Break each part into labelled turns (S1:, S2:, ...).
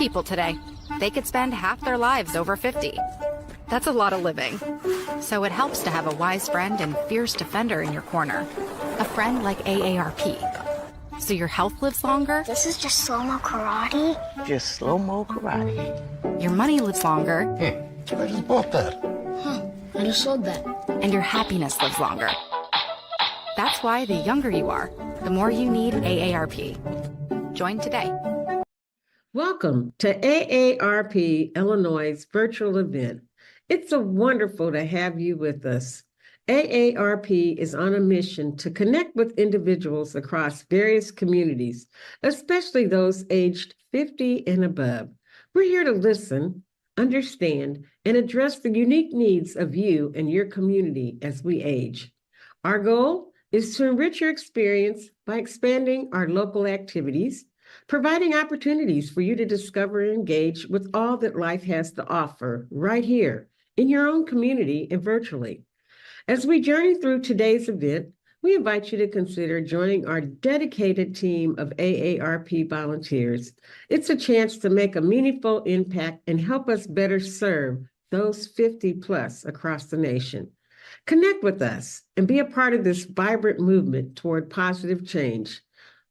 S1: people today. They could spend half their lives over 50. That's a lot of living. So it helps to have a wise friend and fierce defender in your corner. A friend like AARP. So your health lives longer.
S2: This is just slow-mo karate?
S3: Just slow-mo karate.
S1: Your money lives longer.
S4: I just bought that.
S2: I just sold that.
S1: And your happiness lives longer. That's why the younger you are, the more you need AARP. Join today.
S5: Welcome to AARP Illinois' virtual event. It's so wonderful to have you with us. AARP is on a mission to connect with individuals across various communities, especially those aged 50 and above. We're here to listen, understand, and address the unique needs of you and your community as we age. Our goal is to enrich your experience by expanding our local activities, providing opportunities for you to discover and engage with all that life has to offer right here in your own community and virtually. As we journey through today's event, we invite you to consider joining our dedicated team of AARP volunteers. It's a chance to make a meaningful impact and help us better serve those 50 plus across the nation. Connect with us and be a part of this vibrant movement toward positive change.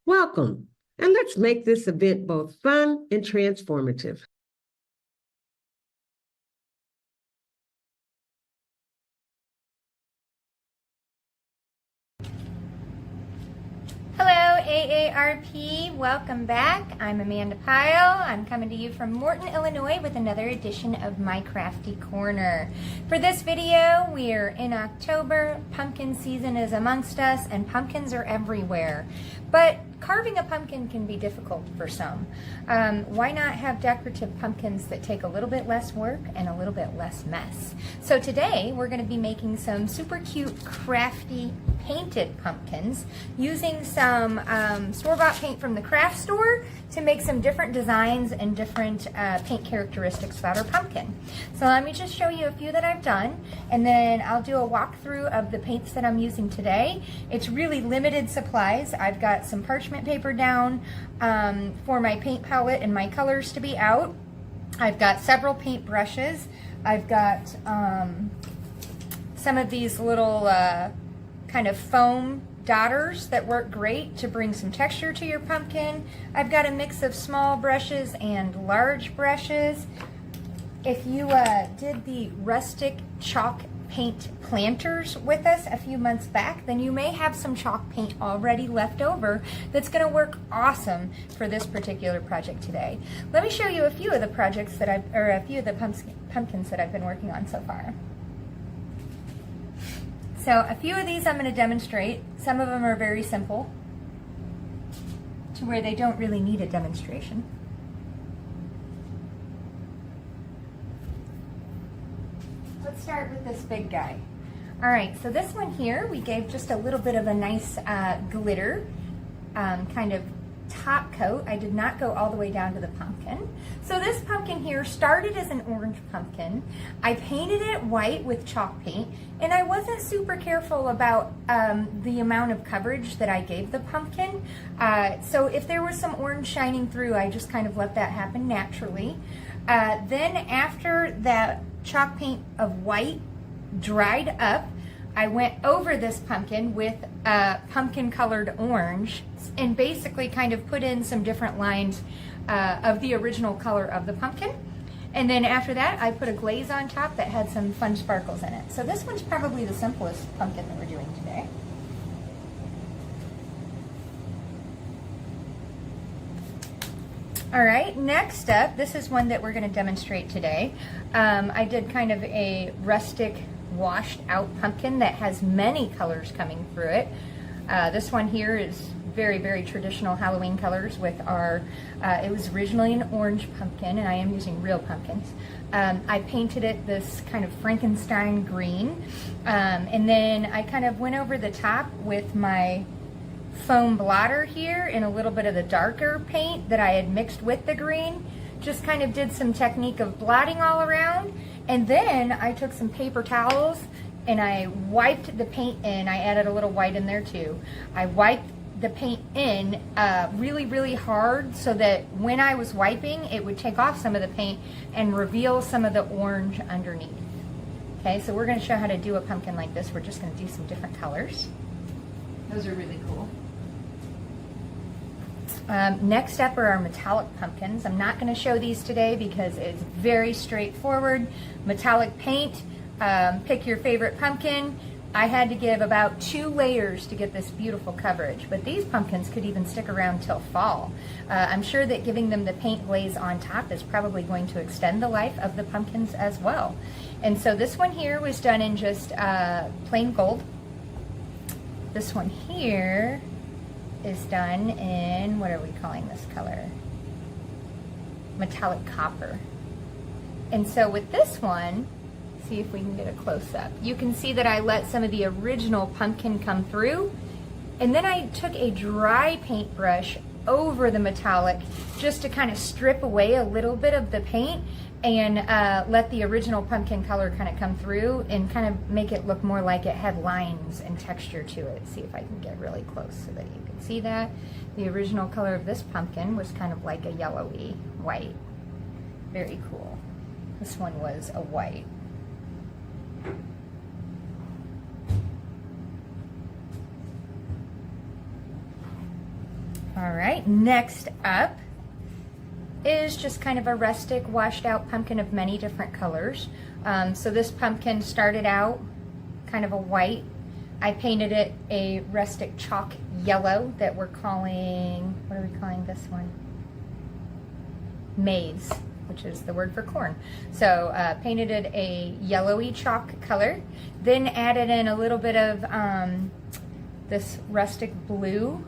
S5: Welcome, and let's make this event both fun and transformative.
S6: Hello, AARP. Welcome back. I'm Amanda Pyle. I'm coming to you from Morton, Illinois with another edition of My Crafty Corner. For this video, we're in October. Pumpkin season is amongst us, and pumpkins are everywhere. But carving a pumpkin can be difficult for some. Why not have decorative pumpkins that take a little bit less work and a little bit less mess? So today we're going to be making some super cute, crafty, painted pumpkins using some store-bought paint from the craft store to make some different designs and different paint characteristics about our pumpkin. So let me just show you a few that I've done, and then I'll do a walkthrough of the paints that I'm using today. It's really limited supplies. I've got some parchment paper down for my paint palette and my colors to be out. I've got several paint brushes. I've got some of these little kind of foam dotters that work great to bring some texture to your pumpkin. I've got a mix of small brushes and large brushes. If you did the rustic chalk paint planters with us a few months back, then you may have some chalk paint already left over that's going to work awesome for this particular project today. Let me show you a few of the projects that a few of the pumpkins that I've been working on so far. So a few of these I'm going to demonstrate. Some of them are very simple to where they don't really need a demonstration. Let's start with this big guy. All right, so this one here, we gave just a little bit of a nice glitter kind of top coat. I did not go all the way down to the pumpkin. So this pumpkin here started as an orange pumpkin. I painted it white with chalk paint, and I wasn't super careful about the amount of coverage that I gave the pumpkin. So if there was some orange shining through, I just kind of let that happen naturally. Then after that chalk paint of white dried up, I went over this pumpkin with pumpkin colored orange and basically kind of put in some different lines of the original color of the pumpkin. And then after that, I put a glaze on top that had some fun sparkles in it. So this one's probably the simplest pumpkin that we're doing today. All right, next up, this is one that we're going to demonstrate today. I did kind of a rustic washed out pumpkin that has many colors coming through it. This one here is very, very traditional Halloween colors with our, it was originally an orange pumpkin, and I am using real pumpkins. I painted it this kind of Frankenstein green, and then I kind of went over the top with my foam blotter here in a little bit of the darker paint that I had mixed with the green. Just kind of did some technique of blotting all around, and then I took some paper towels and I wiped the paint in. I added a little white in there too. I wiped the paint in really, really hard so that when I was wiping, it would take off some of the paint and reveal some of the orange underneath. Okay, so we're going to show how to do a pumpkin like this. We're just going to do some different colors. Those are really cool. Next up are our metallic pumpkins. I'm not going to show these today because it's very straightforward. Metallic paint, pick your favorite pumpkin. I had to give about 2 layers to get this beautiful coverage, but these pumpkins could even stick around till fall. I'm sure that giving them the paint glaze on top is probably going to extend the life of the pumpkins as well. And so this one here was done in just plain gold. This one here is done in, what are we calling this color? Metallic copper. And so with this one, see if we can get a close-up. You can see that I let some of the original pumpkin come through, and then I took a dry paintbrush over the metallic just to kind of strip away a little bit of the paint and let the original pumpkin color kind of come through and kind of make it look more like it had lines and texture to it. See if I can get really close so that you can see that. The original color of this pumpkin was kind of like a yellowy white. Very cool. This one was a white. All right, next up is just kind of a rustic washed out pumpkin of many different colors. So this pumpkin started out kind of a white. I painted it a rustic chalk yellow that we're calling, what are we calling this one? Maize, which is the word for corn. So painted it a yellowy chalk color, then added in a little bit of this rustic blue.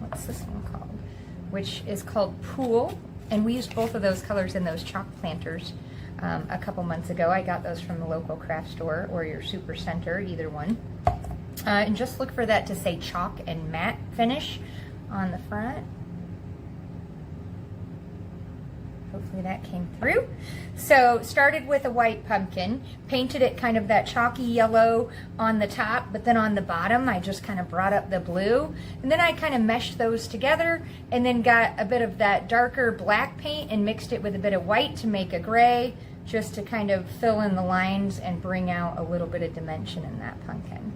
S6: What's this one called? Which is called Pool. And we used both of those colors in those chalk planters a couple months ago. I got those from the local craft store or your super center, either one. And just look for that to say chalk and matte finish on the front. Hopefully that came through. So started with a white pumpkin, painted it kind of that chalky yellow on the top, but then on the bottom I just kind of brought up the blue, and then I kind of meshed those together and then got a bit of that darker black paint and mixed it with a bit of white to make a gray, just to kind of fill in the lines and bring out a little bit of dimension in that pumpkin.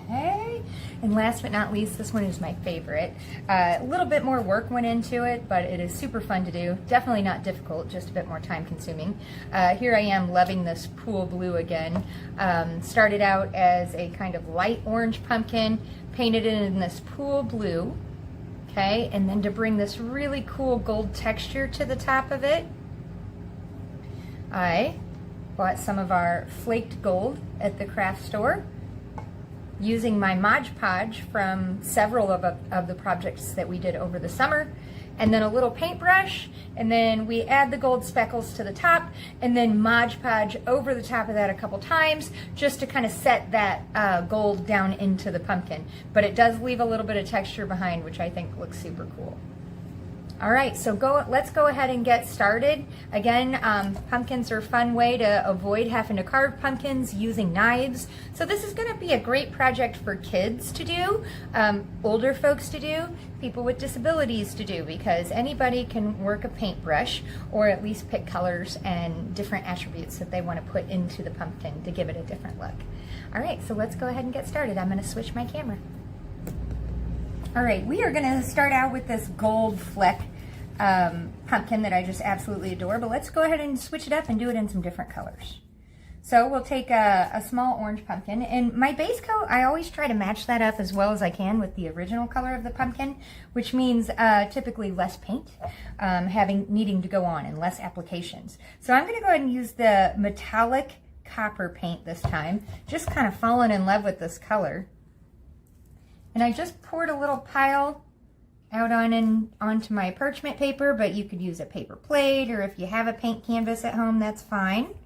S6: Okay, and last but not least, this one is my favorite. A little bit more work went into it, but it is super fun to do. Definitely not difficult, just a bit more time consuming. Here I am loving this Pool Blue again. Started out as a kind of light orange pumpkin, painted it in this Pool Blue, okay, and then to bring this really cool gold texture to the top of it, I bought some of our flaked gold at the craft store, using my Mod Podge from several of the projects that we did over the summer, and then a little paintbrush, and then we add the gold speckles to the top, and then Mod Podge over the top of that a couple times, just to kind of set that gold down into the pumpkin. But it does leave a little bit of texture behind, which I think looks super cool. All right, so let's go ahead and get started. Again, pumpkins are a fun way to avoid having to carve pumpkins using knives. So this is going to be a great project for kids to do, older folks to do, people with disabilities to do, because anybody can work a paintbrush or at least pick colors and different attributes that they want to put into the pumpkin to give it a different look. All right, so let's go ahead and get started. I'm going to switch my camera. All right, we are going to start out with this gold fleck pumpkin that I just absolutely adore, but let's go ahead and switch it up and do it in some different colors. So we'll take a small orange pumpkin, and my base coat, I always try to match that up as well as I can with the original color of the pumpkin, which means typically less paint needing to go on and less applications. So I'm going to go ahead and use the metallic copper paint this time, just kind of falling in love with this color. And I just poured a little pile out onto my parchment paper, but you could use a paper plate, or if you have a paint canvas at home, that's fine.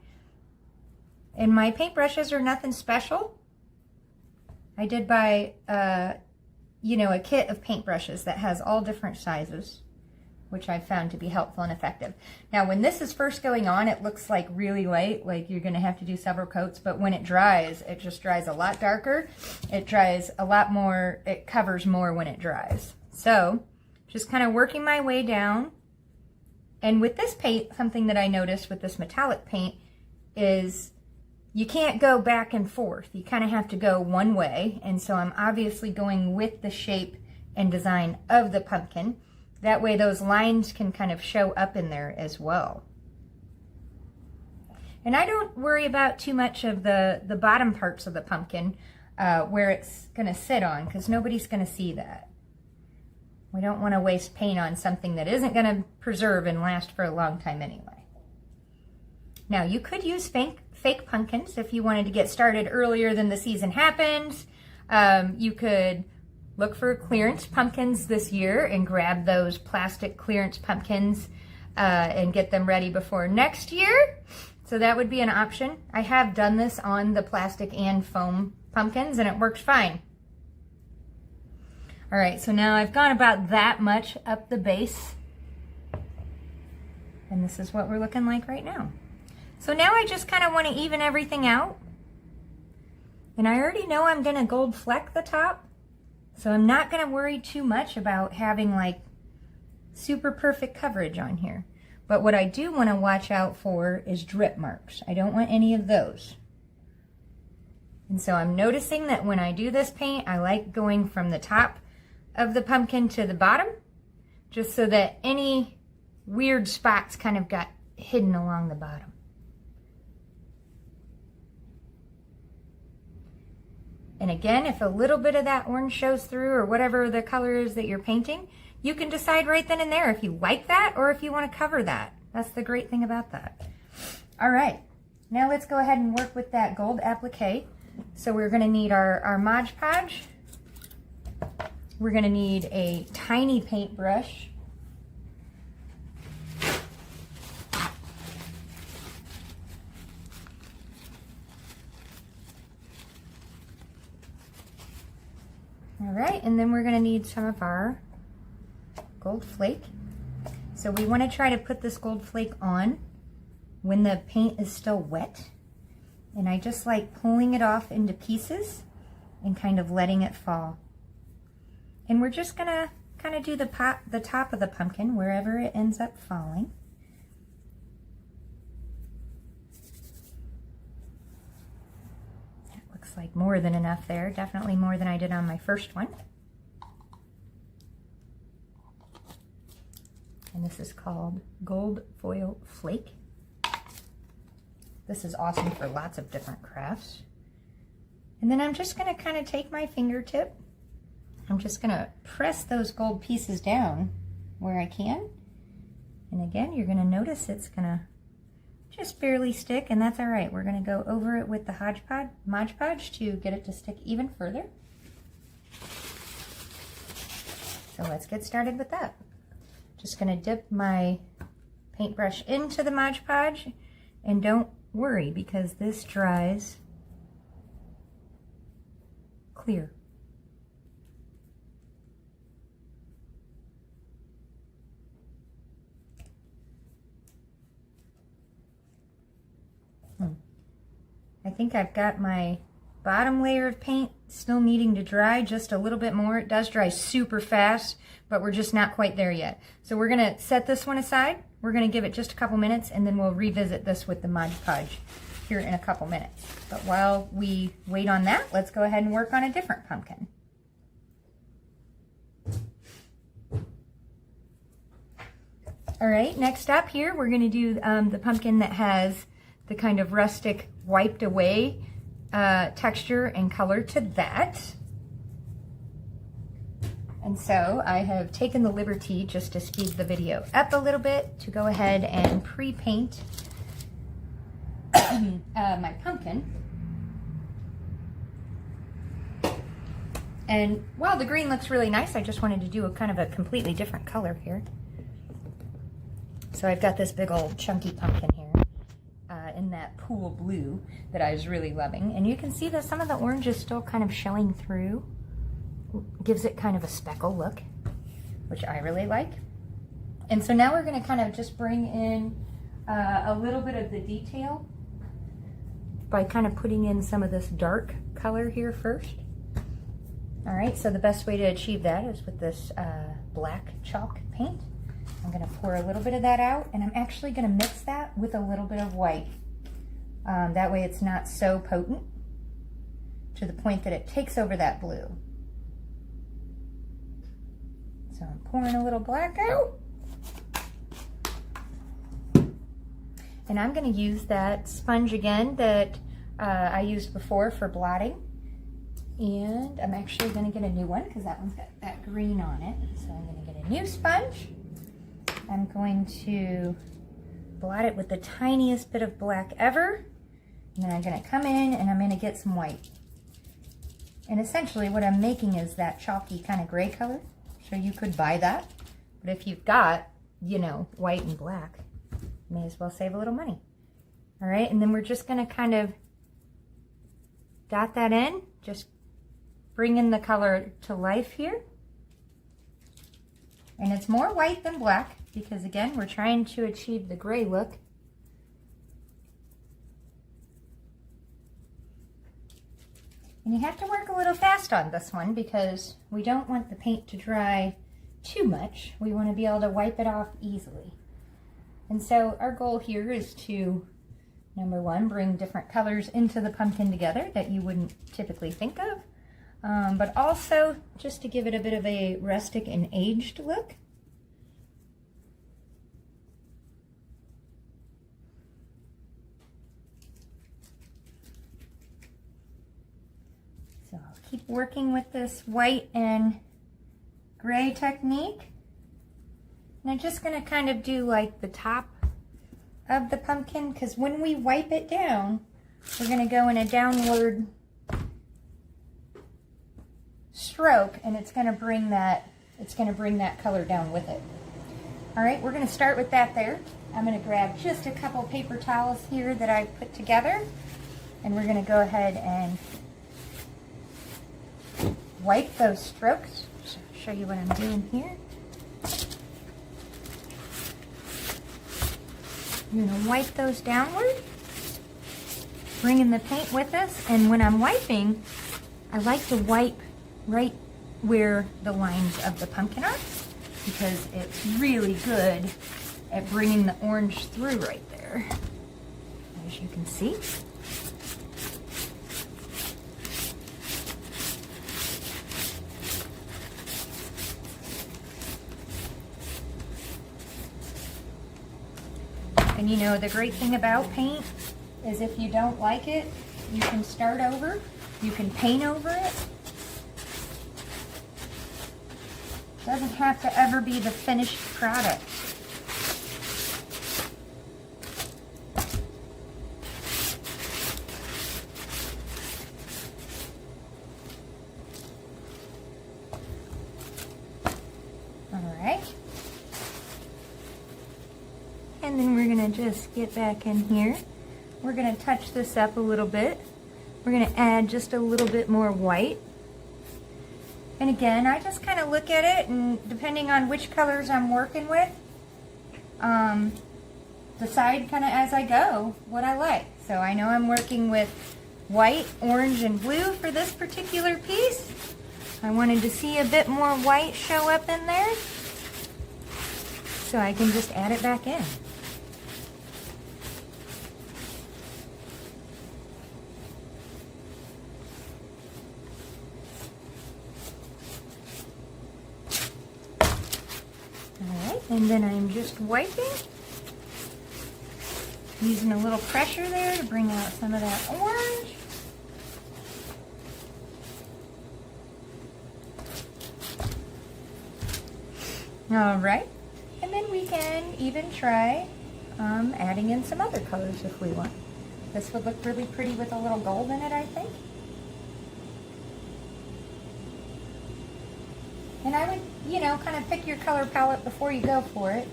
S6: And my paintbrushes are nothing special. I did buy, a kit of paintbrushes that has all different sizes. which I've found to be helpful and effective. Now, when this is first going on, it looks like really light, like you're gonna have to do several coats, but when it dries, it just dries a lot darker. It dries a lot more, it covers more when it dries. So, just kind of working my way down. And with this paint, something that I noticed with this metallic paint is you can't go back and forth. You kind of have to go one way. And so I'm obviously going with the shape and design of the pumpkin. That way those lines can kind of show up in there as well. And I don't worry about too much of the bottom parts of the pumpkin where it's going to sit on, because nobody's going to see that. We don't want to waste paint on something that isn't going to preserve and last for a long time anyway. Now, you could use fake pumpkins if you wanted to get started earlier than the season happens. You could look for clearance pumpkins this year and grab those plastic clearance pumpkins and get them ready before next year. So that would be an option. I have done this on the plastic and foam pumpkins and it works fine. All right, so now I've gone about that much up the base. And this is what we're looking like right now. So now I just kind of want to even everything out. And I already know I'm going to gold fleck the top. So I'm not going to worry too much about having like super perfect coverage on here. But what I do want to watch out for is drip marks. I don't want any of those. And so I'm noticing that when I do this paint, I like going from the top of the pumpkin to the bottom, just so that any weird spots kind of got hidden along the bottom. And again, if a little bit of that orange shows through or whatever the color is that you're painting, you can decide right then and there if you like that or if you want to cover that. That's the great thing about that. All right, now let's go ahead and work with that gold applique. So we're going to need our Mod Podge. We're going to need a tiny paintbrush. All right, and then we're going to need some of our gold flake. So we want to try to put this gold flake on when the paint is still wet. And I just like pulling it off into pieces and kind of letting it fall. And we're just going to kind of do the top of the pumpkin wherever it ends up falling. Like more than enough there, definitely more than I did on my first one. And this is called Gold Foil Flake. This is awesome for lots of different crafts. And then I'm just going to kind of take my fingertip. I'm just going to press those gold pieces down where I can. And again, you're going to notice it's going to just barely stick, and that's all right. We're going to go over it with the Mod Podge to get it to stick even further. So let's get started with that. Just going to dip my paintbrush into the Mod Podge, and don't worry because this dries clear. I think I've got my bottom layer of paint still needing to dry just a little bit more. It does dry super fast, but we're just not quite there yet. So we're going to set this one aside. We're going to give it just a couple minutes, and then we'll revisit this with the Mod Podge here in a couple minutes. But while we wait on that, let's go ahead and work on a different pumpkin. All right, next up here, we're going to do the pumpkin that has the kind of rustic wiped away texture and color to that. And so I have taken the liberty, just to speed the video up a little bit, to go ahead and pre-paint my pumpkin. And while the green looks really nice, I just wanted to do a kind of a completely different color here. So I've got this big old chunky pumpkin here in that pool blue that I was really loving. And you can see that some of the orange is still kind of showing through. Gives it kind of a speckle look, which I really like. And so now we're going to kind of just bring in a little bit of the detail by kind of putting in some of this dark color here first. All right, so the best way to achieve that is with this black chalk paint. I'm going to pour a little bit of that out, and I'm actually going to mix that with a little bit of white. That way it's not so potent to the point that it takes over that blue. So I'm pouring a little black out. And I'm going to use that sponge again that I used before for blotting. And I'm actually going to get a new one because that one's got that green on it. So I'm going to get a new sponge. I'm going to blot it with the tiniest bit of black ever. And then I'm going to come in and I'm going to get some white. And essentially what I'm making is that chalky kind of gray color. So you could buy that. But if you've got, you know, white and black, may as well save a little money. All right, and then we're just going to kind of dot that in, just bring in the color to life here. And it's more white than black because, again, we're trying to achieve the gray look. And you have to work a little fast on this one because we don't want the paint to dry too much. We want to be able to wipe it off easily. And so our goal here is to, number one, bring different colors into the pumpkin together that you wouldn't typically think of, but also just to give it a bit of a rustic and aged look. So I'll keep working with this white and gray technique. And I'm just going to kind of do like the top of the pumpkin because when we wipe it down, we're going to go in a downward stroke and it's going to bring that color down with it. All right, we're going to start with that there. I'm going to grab just a couple paper towels here that I put together and we're going to go ahead and wipe those strokes. So I'll show you what I'm doing here. I'm going to wipe those downward, bringing the paint with us, and when I'm wiping, I like to wipe right where the lines of the pumpkin are because it's really good at bringing the orange through right there, as you can see. And you know, the great thing about paint is if you don't like it, you can start over, you can paint over it. It doesn't have to ever be the finished product. All right. And then we're going to just get back in here. We're going to touch this up a little bit. We're going to add just a little bit more white. And again, I just kind of look at it and depending on which colors I'm working with, decide kind of as I go what I like. So I know I'm working with white, orange, and blue for this particular piece. I wanted to see a bit more white show up in there, so I can just add it back in. Alright, and then I'm just wiping, using a little pressure there to bring out some of that orange. Alright, and then we can even try adding in some other colors if we want. This would look really pretty with a little gold in it, I think. And I would, you know, kind of pick your color palette before you go for it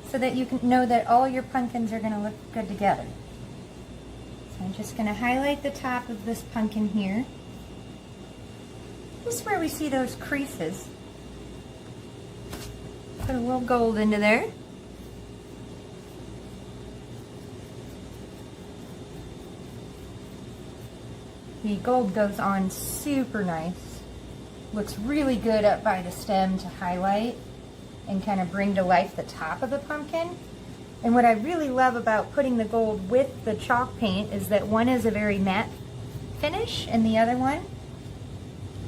S6: so that you can know that all your pumpkins are going to look good together. So I'm just going to highlight the top of this pumpkin here. Just where we see those creases. Put a little gold into there. The gold goes on super nice. Looks really good up by the stem to highlight and kind of bring to life the top of the pumpkin. And what I really love about putting the gold with the chalk paint is that one is a very matte finish and the other one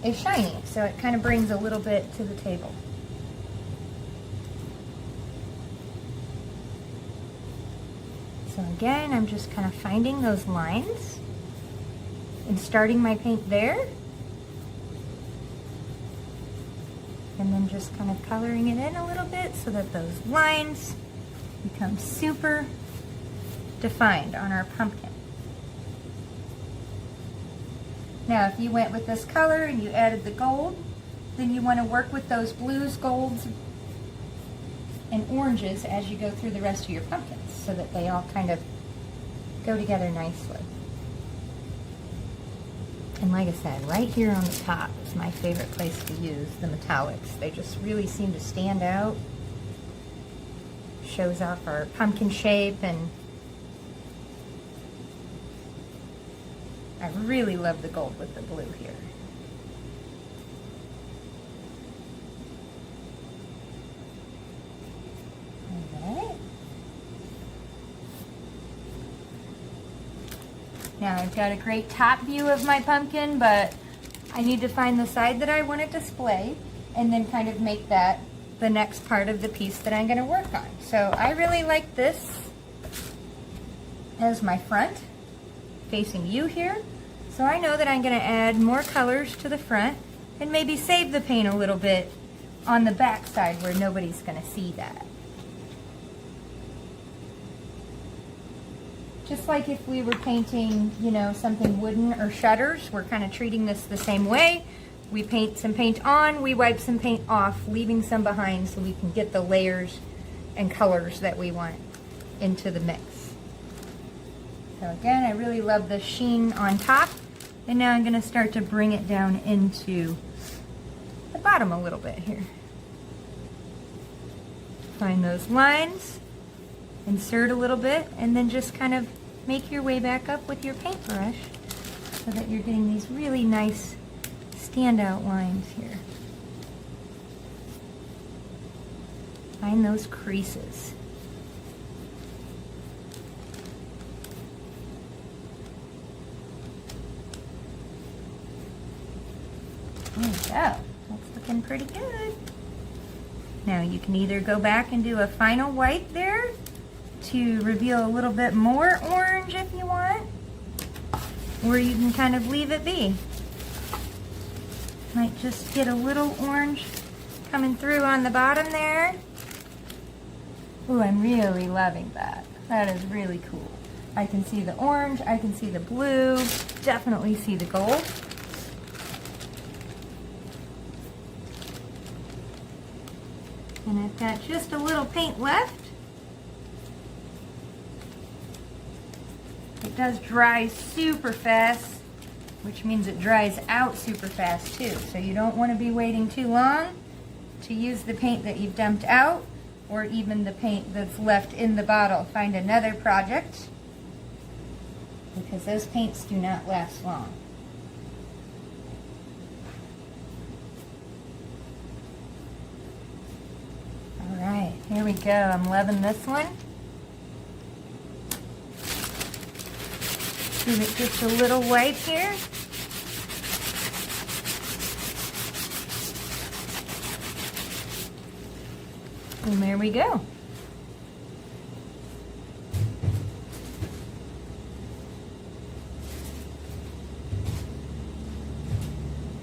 S6: is shiny. So it kind of brings a little bit to the table. So again, I'm just kind of finding those lines and starting my paint there. And then just kind of coloring it in a little bit so that those lines become super defined on our pumpkin. Now, if you went with this color and you added the gold, then you want to work with those blues, golds, and oranges as you go through the rest of your pumpkins so that they all kind of go together nicely. And like I said, right here on the top is my favorite place to use the metallics. They just really seem to stand out. Shows off our pumpkin shape, and I really love the gold with the blue here. Alright. Now I've got a great top view of my pumpkin, but I need to find the side that I want to display and then kind of make that the next part of the piece that I'm going to work on. So I really like this as my front, facing you here. So I know that I'm going to add more colors to the front and maybe save the paint a little bit on the back side where nobody's going to see that. Just like if we were painting, you know, something wooden or shutters, we're kind of treating this the same way. We paint some paint on, we wipe some paint off, leaving some behind so we can get the layers and colors that we want into the mix. So again, I really love the sheen on top, and now I'm going to start to bring it down into the bottom a little bit here. Find those lines, insert a little bit, and then just kind of make your way back up with your paintbrush so that you're getting these really nice standout lines here. Find those creases. There we go. That's looking pretty good. Now you can either go back and do a final white there to reveal a little bit more orange if you want, or you can kind of leave it be. Might just get a little orange coming through on the bottom there. Ooh, I'm really loving that. That is really cool. I can see the orange, I can see the blue, definitely see the gold. And I've got just a little paint left. It does dry super fast, which means it dries out super fast too. So you don't want to be waiting too long to use the paint that you've dumped out, or even the paint that's left in the bottle. Find another project, because those paints do not last long. All right, here we go. I'm loving this one. Give it just a little wipe here. And there we go.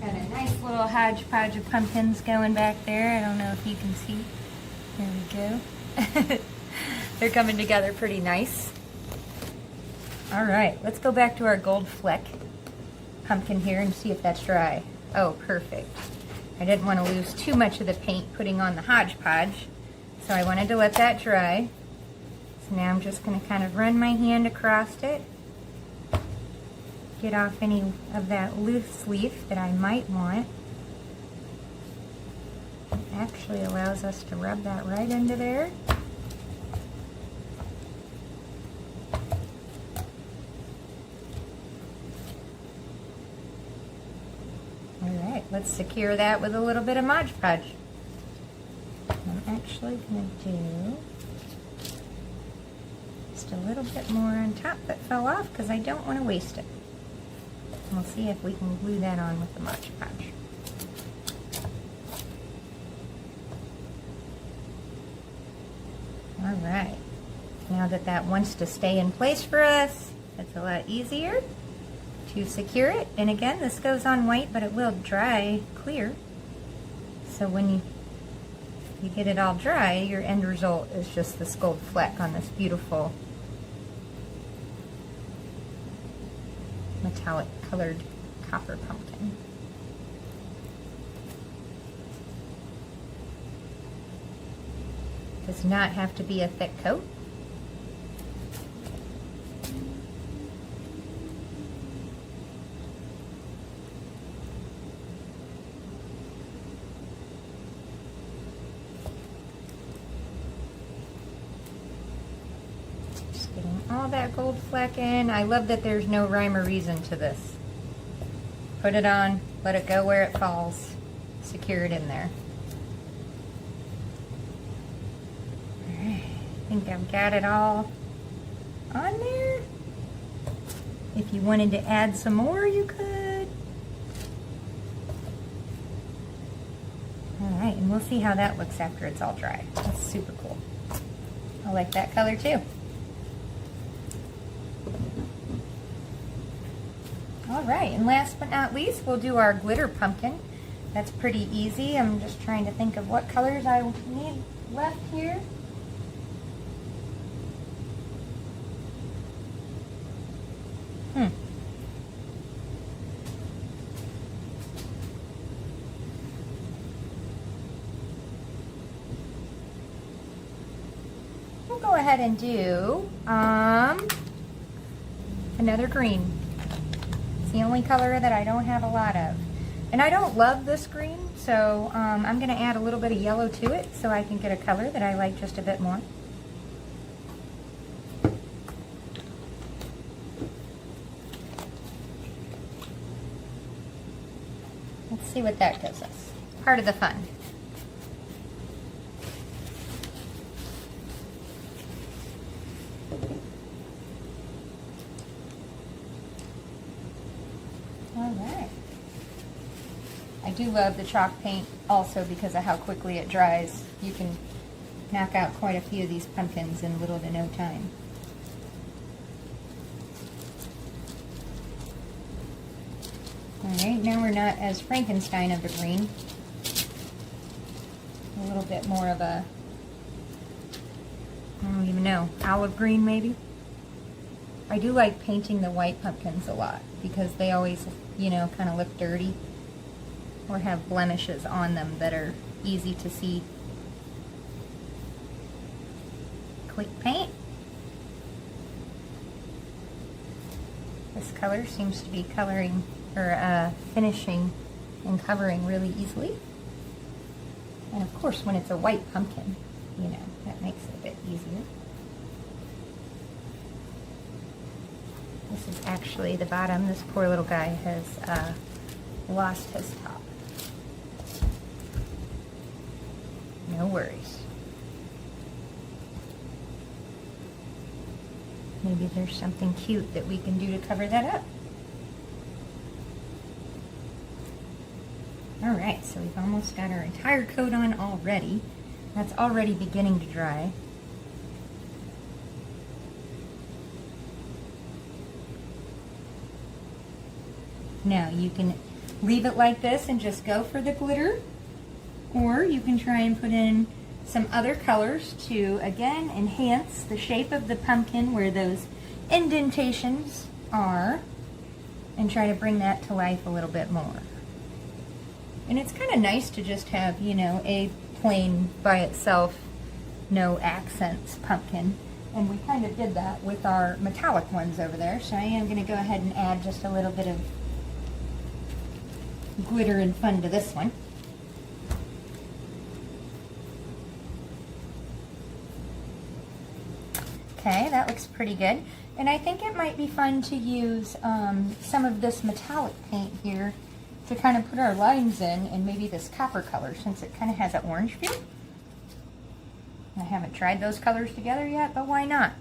S6: Got a nice little hodgepodge of pumpkins going back there. I don't know if you can see. There we go. They're coming together pretty nice. All right, let's go back to our gold fleck pumpkin here and see if that's dry. Oh, perfect. I didn't want to lose too much of the paint putting on the hodgepodge, so I wanted to let that dry. So now I'm just going to kind of run my hand across it, get off any of that loose leaf that I might want. actually allows us to rub that right into there. Alright, let's secure that with a little bit of Mod Podge. I'm actually going to do just a little bit more on top that fell off because I don't want to waste it. And we'll see if we can glue that on with the Mod Podge. Alright, now that that wants to stay in place for us, it's a lot easier to secure it. And again, this goes on white, but it will dry clear. So when you get it all dry, your end result is just this gold fleck on this beautiful metallic colored copper pumpkin. Does not have to be a thick coat. Just getting all that gold fleck in. I love that there's no rhyme or reason to this. Put it on, let it go where it falls, secure it in there. I think I've got it all on there. If you wanted to add some more, you could. Alright, and we'll see how that looks after it's all dry. That's super cool. I like that color too. Alright, and last but not least, we'll do our glitter pumpkin. That's pretty easy. I'm just trying to think of what colors I need left here. We'll go ahead and do another green. It's the only color that I don't have a lot of. And I don't love this green, so I'm going to add a little bit of yellow to it so I can get a color that I like just a bit more. Let's see what that gives us. Part of the fun. Alright. I do love the chalk paint also because of how quickly it dries. You can knock out quite a few of these pumpkins in little to no time. Alright, now we're not as Frankenstein of a green. A little bit more of a, I don't even know, olive green maybe? I do like painting the white pumpkins a lot because they always, you know, kind of look dirty or have blemishes on them that are easy to see. Quick paint. This color seems to be coloring or finishing and covering really easily. And of course, when it's a white pumpkin, you know, that makes it a bit easier. This is actually the bottom. This poor little guy has lost his top. No worries. Maybe there's something cute that we can do to cover that up. Alright, so we've almost got our entire coat on already. That's already beginning to dry. Now you can leave it like this and just go for the glitter, or you can try and put in some other colors to, again, enhance the shape of the pumpkin where those indentations are, and try to bring that to life a little bit more. And it's kind of nice to just have, you know, a plain by itself, no accents pumpkin. And we kind of did that with our metallic ones over there. So I am going to go ahead and add just a little bit of glitter and fun to this one. Okay, that looks pretty good. And I think it might be fun to use some of this metallic paint here to kind of put our lines in, and maybe this copper color since it kind of has an orange feel. I haven't tried those colors together yet, but why not?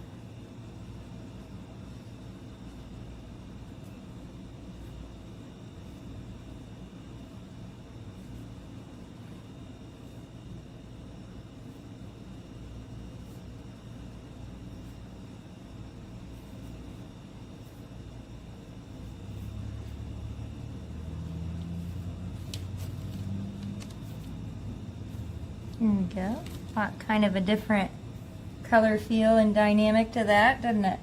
S6: There we go. Got kind of a different color feel and dynamic to that, doesn't it?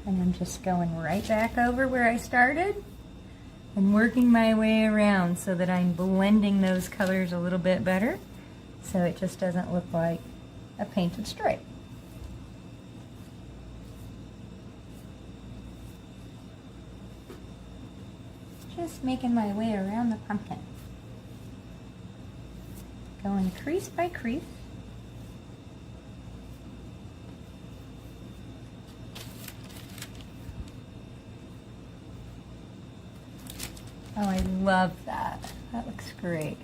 S6: And I'm just going right back over where I started and working my way around so that I'm blending those colors a little bit better so it just doesn't look like a painted stripe. Just making my way around the pumpkin. Going crease by crease. Oh, I love that. That looks great.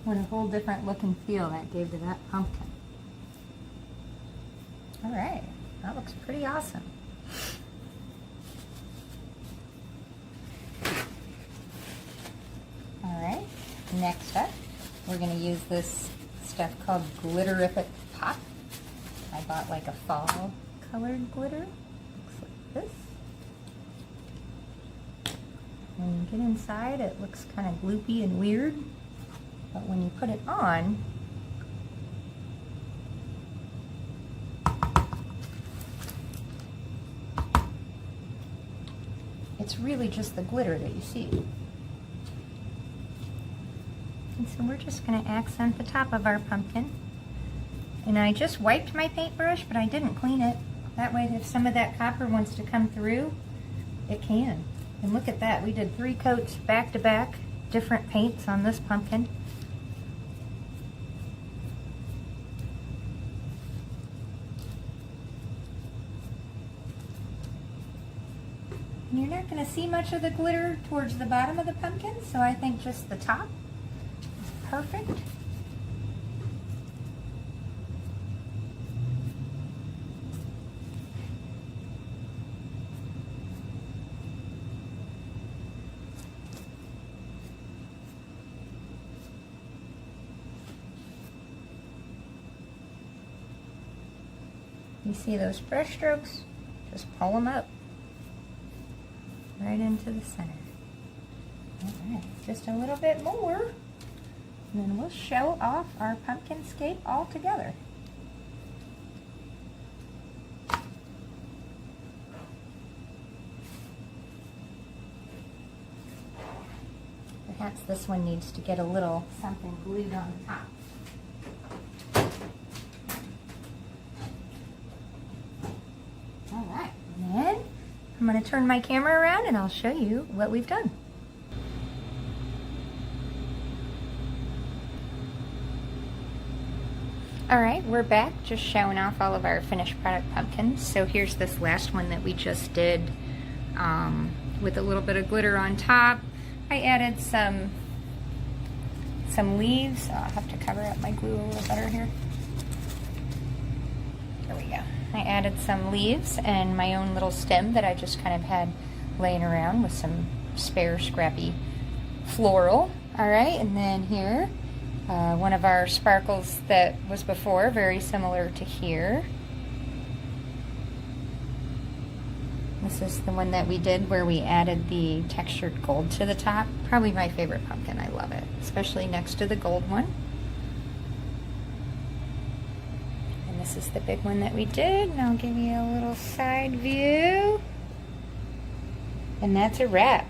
S6: What a whole different look and feel that gave to that pumpkin. All right, that looks pretty awesome. All right, next up, we're gonna use this stuff called Glitterific Pop. I bought like a fall colored glitter. Looks like this. When you get inside, it looks kind of gloopy and weird. But when you put it on, it's really just the glitter that you see. And so we're just going to accent the top of our pumpkin. And I just wiped my paintbrush, but I didn't clean it. That way, if some of that copper wants to come through, it can. And look at that. We did 3 coats back to back, different paints on this pumpkin. And you're not going to see much of the glitter towards the bottom of the pumpkin, so I think just the top is perfect. You see those brush strokes? Just pull them up right into the center. All right, just a little bit more, and then we'll show off our pumpkin scape all together. Perhaps this one needs to get a little something glued on the top. All right, and then I'm going to turn my camera around and I'll show you what we've done. All right, we're back just showing off all of our finished product pumpkins. So here's this last one that we just did with a little bit of glitter on top. I added some leaves. I'll have to cover up my glue a little better here. There we go. I added some leaves and my own little stem that I just kind of had laying around with some spare scrappy floral. All right, and then here, one of our sparkles that was before, very similar to here. This is the one that we did where we added the textured gold to the top. Probably my favorite pumpkin. I love it, especially next to the gold one. This is the big one that we did, and I'll give you a little side view. And that's a wrap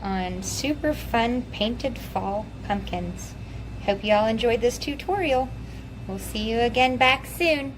S6: on super fun painted fall pumpkins. Hope you all enjoyed this tutorial. We'll see you again back soon.